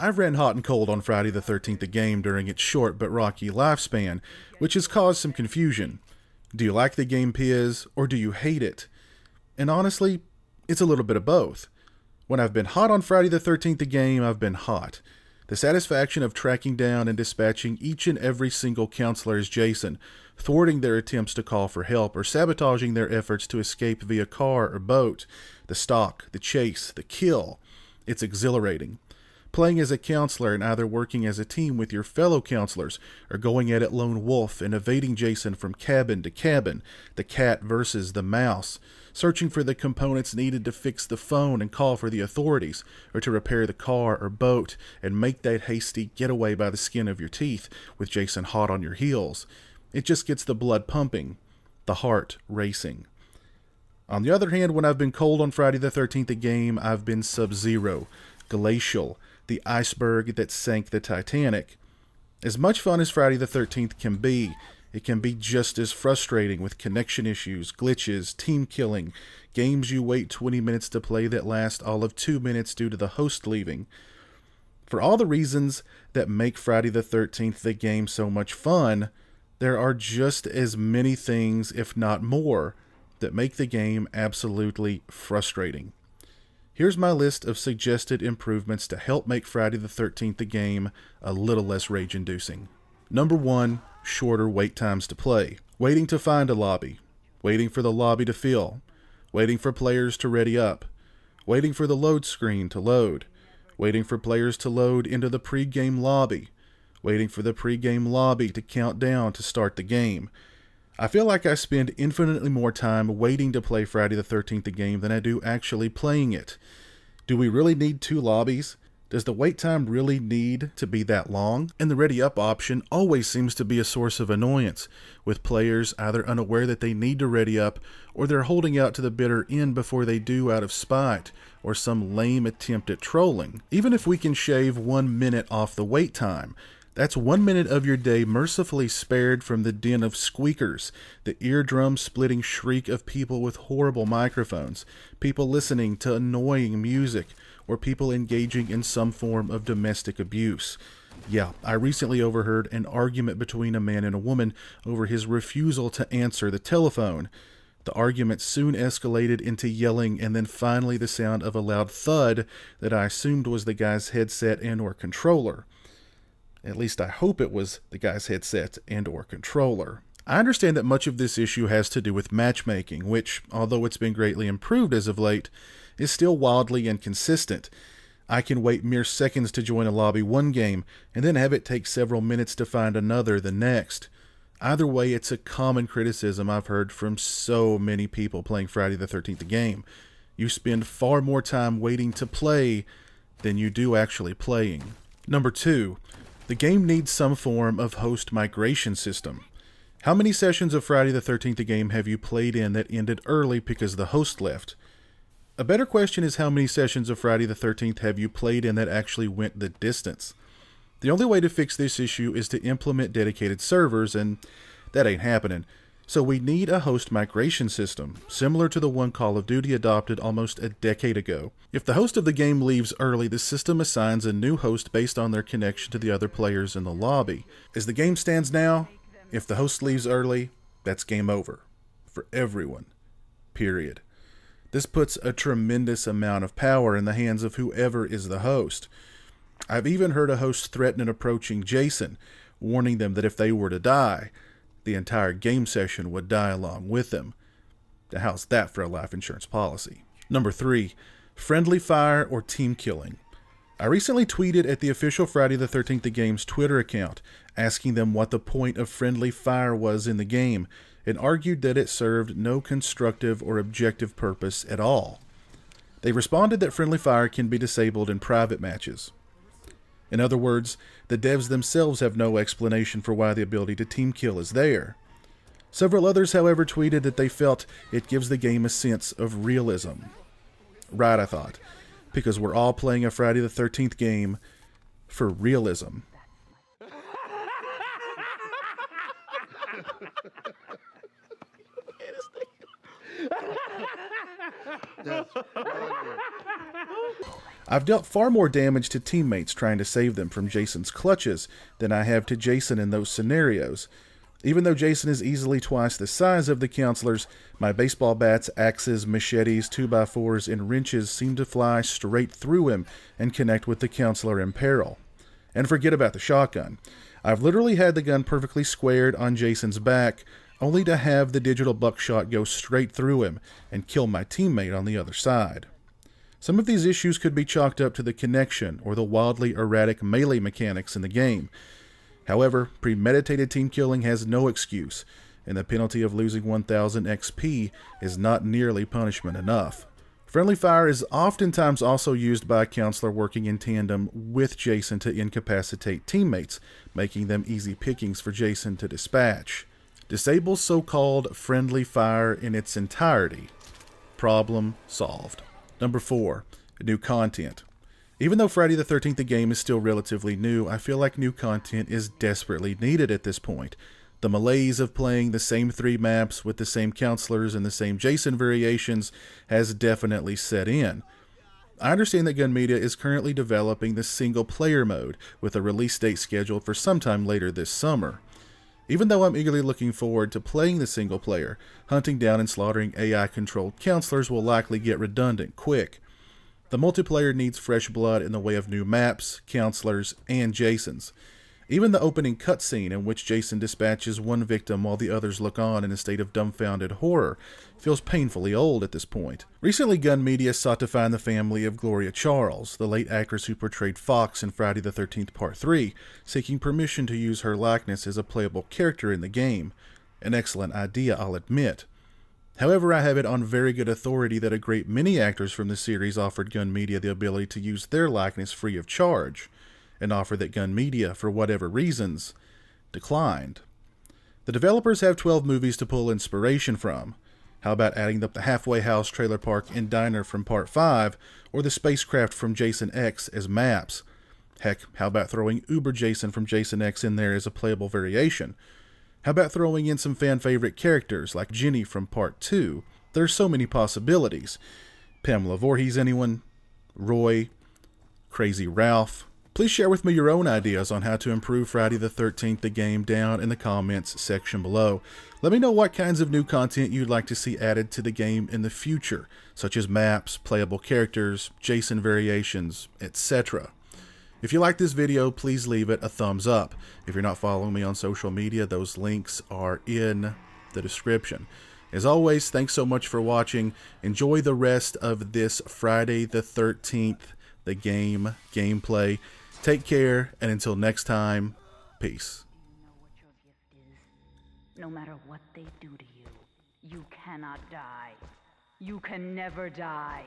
I've ran hot and cold on Friday the 13th the game during its short but rocky lifespan, which has caused some confusion. Do you like the game, Piz, or do you hate it? And honestly, it's a little bit of both. When I've been hot on Friday the 13th the game, I've been hot. The satisfaction of tracking down and dispatching each and every single counselor as Jason, thwarting their attempts to call for help or sabotaging their efforts to escape via car or boat, the stalk, the chase, the kill. It's exhilarating. Playing as a counselor and either working as a team with your fellow counselors or going at it lone wolf and evading Jason from cabin to cabin, the cat versus the mouse, searching for the components needed to fix the phone and call for the authorities, or to repair the car or boat and make that hasty getaway by the skin of your teeth with Jason hot on your heels. It just gets the blood pumping, the heart racing. On the other hand, when I've been cold on Friday the 13th a game, I've been Sub-Zero, glacial, the iceberg that sank the Titanic. As much fun as Friday the 13th can be, it can be just as frustrating with connection issues, glitches, team killing, games you wait 20 minutes to play that last all of 2 minutes due to the host leaving. For all the reasons that make Friday the 13th the game so much fun, there are just as many things, if not more, that make the game absolutely frustrating. Here's my list of suggested improvements to help make Friday the 13th the game a little less rage-inducing. Number 1, shorter wait times to play. Waiting to find a lobby. Waiting for the lobby to fill. Waiting for players to ready up. Waiting for the load screen to load. Waiting for players to load into the pre-game lobby. Waiting for the pre-game lobby to count down to start the game. I feel like I spend infinitely more time waiting to play Friday the 13th the game than I do actually playing it. Do we really need 2 lobbies? Does the wait time really need to be that long? And the ready up option always seems to be a source of annoyance, with players either unaware that they need to ready up, or they're holding out to the bitter end before they do out of spite, or some lame attempt at trolling. Even if we can shave 1 minute off the wait time, that's 1 minute of your day mercifully spared from the din of squeakers, the eardrum-splitting shriek of people with horrible microphones, people listening to annoying music, or people engaging in some form of domestic abuse. Yeah, I recently overheard an argument between a man and a woman over his refusal to answer the telephone. The argument soon escalated into yelling and then finally the sound of a loud thud that I assumed was the guy's headset and/or controller. At least I hope it was the guy's headset and or controller. I understand that much of this issue has to do with matchmaking, which, although it's been greatly improved as of late, is still wildly inconsistent. I can wait mere seconds to join a lobby one game, and then have it take several minutes to find another the next. Either way, it's a common criticism I've heard from so many people playing Friday the 13th the game. You spend far more time waiting to play than you do actually playing. Number 2. The game needs some form of host migration system. How many sessions of Friday the 13th the game have you played in that ended early because the host left? A better question is how many sessions of Friday the 13th have you played in that actually went the distance? The only way to fix this issue is to implement dedicated servers, and that ain't happening. So we need a host migration system, similar to the one Call of Duty adopted almost a decade ago. If the host of the game leaves early, the system assigns a new host based on their connection to the other players in the lobby. As the game stands now, if the host leaves early, that's game over. For everyone. Period. This puts a tremendous amount of power in the hands of whoever is the host. I've even heard a host threaten an approaching Jason, warning them that if they were to die, the entire game session would die along with them. How's that for a life insurance policy? Number 3, friendly fire or team killing. I recently tweeted at the official Friday the 13th the game's Twitter account, asking them what the point of friendly fire was in the game, and argued that it served no constructive or objective purpose at all. They responded that friendly fire can be disabled in private matches. In other words, the devs themselves have no explanation for why the ability to team kill is there. Several others, however, tweeted that they felt it gives the game a sense of realism. Right, I thought, because we're all playing a Friday the 13th game for realism. I've dealt far more damage to teammates trying to save them from Jason's clutches than I have to Jason in those scenarios. Even though Jason is easily twice the size of the counselors, my baseball bats, axes, machetes, 2x4s, and wrenches seem to fly straight through him and connect with the counselor in peril. And forget about the shotgun. I've literally had the gun perfectly squared on Jason's back, only to have the digital buckshot go straight through him and kill my teammate on the other side. Some of these issues could be chalked up to the connection or the wildly erratic melee mechanics in the game. However, premeditated team killing has no excuse, and the penalty of losing 1000 XP is not nearly punishment enough. Friendly fire is oftentimes also used by a counselor working in tandem with Jason to incapacitate teammates, making them easy pickings for Jason to dispatch. Disable so-called friendly fire in its entirety. Problem solved. Number 4. New content. Even though Friday the 13th the game is still relatively new, I feel like new content is desperately needed at this point. The malaise of playing the same 3 maps with the same counselors and the same Jason variations has definitely set in. I understand that Gun Media is currently developing the single player mode with a release date scheduled for sometime later this summer. Even though I'm eagerly looking forward to playing the single player, hunting down and slaughtering AI-controlled counselors will likely get redundant quick. The multiplayer needs fresh blood in the way of new maps, counselors, and Jasons. Even the opening cutscene in which Jason dispatches one victim while the others look on in a state of dumbfounded horror feels painfully old at this point. Recently, Gun Media sought to find the family of Gloria Charles, the late actress who portrayed Fox in Friday the 13th Part 3, seeking permission to use her likeness as a playable character in the game. An excellent idea, I'll admit. However, I have it on very good authority that a great many actors from the series offered Gun Media the ability to use their likeness free of charge, an offer that Gun Media, for whatever reasons, declined. The developers have 12 movies to pull inspiration from. How about adding up the halfway house, trailer park, and diner from Part 5, or the spacecraft from Jason X as maps? Heck, how about throwing Uber Jason from Jason X in there as a playable variation? How about throwing in some fan-favorite characters like Jenny from Part 2? There's so many possibilities. Pamela Voorhees, anyone? Roy? Crazy Ralph? Please share with me your own ideas on how to improve Friday the 13th the game down in the comments section below. Let me know what kinds of new content you'd like to see added to the game in the future, such as maps, playable characters, Jason variations, etc. If you like this video, please leave it a thumbs up. If you're not following me on social media, those links are in the description. As always, thanks so much for watching. Enjoy the rest of this Friday the 13th, the game gameplay. Take care, and until next time, peace. No matter what they do to you, you cannot die. You can never die.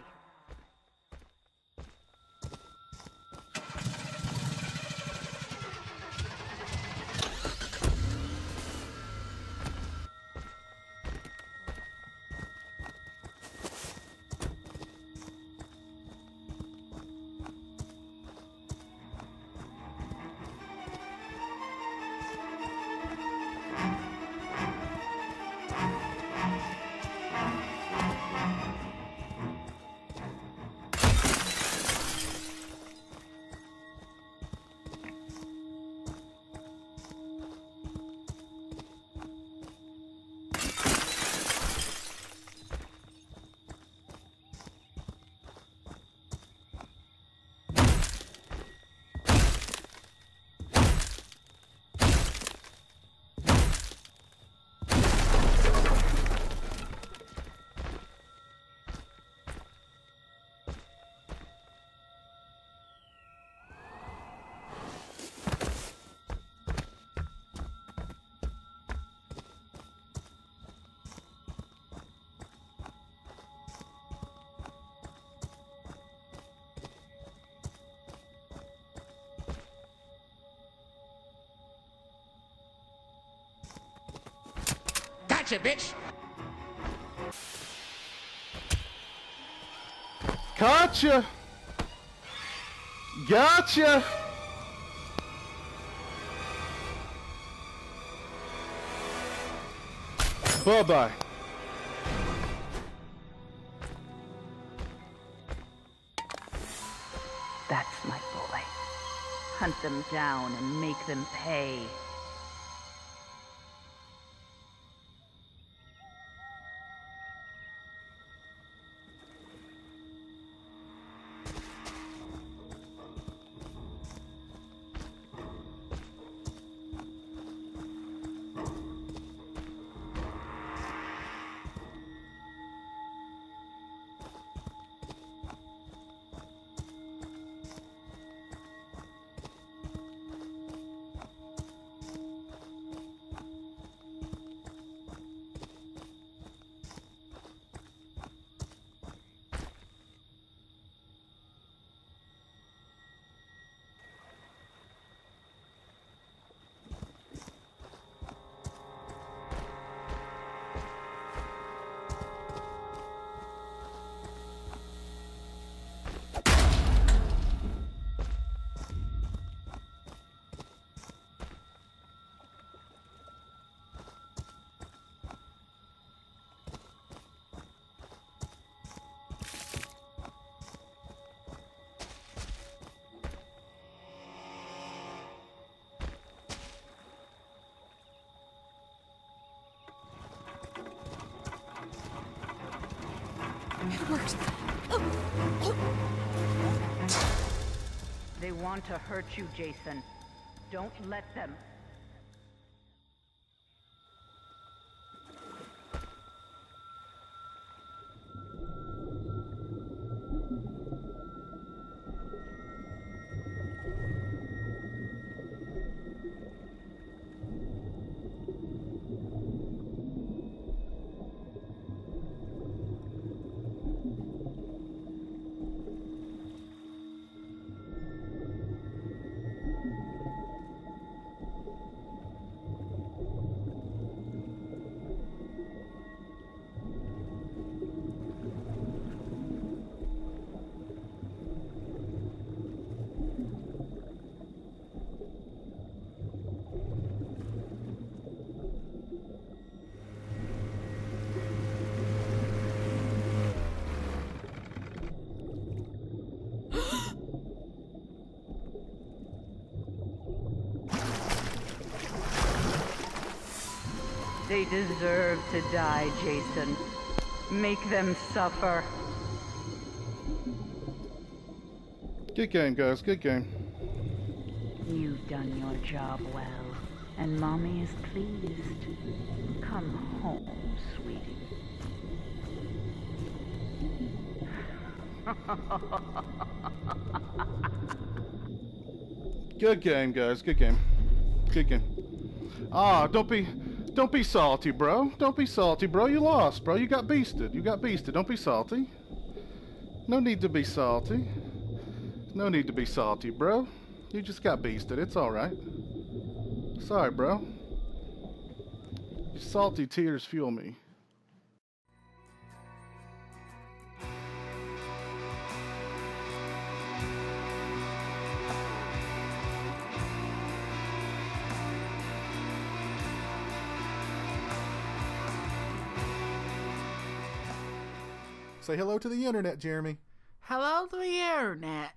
Gotcha, bitch! Gotcha! Gotcha! Bye-bye. hunt them down and make them pay. It worked. They want to hurt you, Jason. Don't let them. They deserve to die, Jason. Make them suffer. Good game, guys. Good game. You've done your job well, and Mommy is pleased. Come home, sweetie. Good game, guys. Good game. Good game. Ah, don't be salty, bro. Don't be salty, bro. You lost, bro. You got beasted. You got beasted. Don't be salty. No need to be salty. No need to be salty, bro. You just got beasted. It's alright. Sorry, bro. Your salty tears fuel me. Say hello to the internet, Jeremy. Hello to the internet.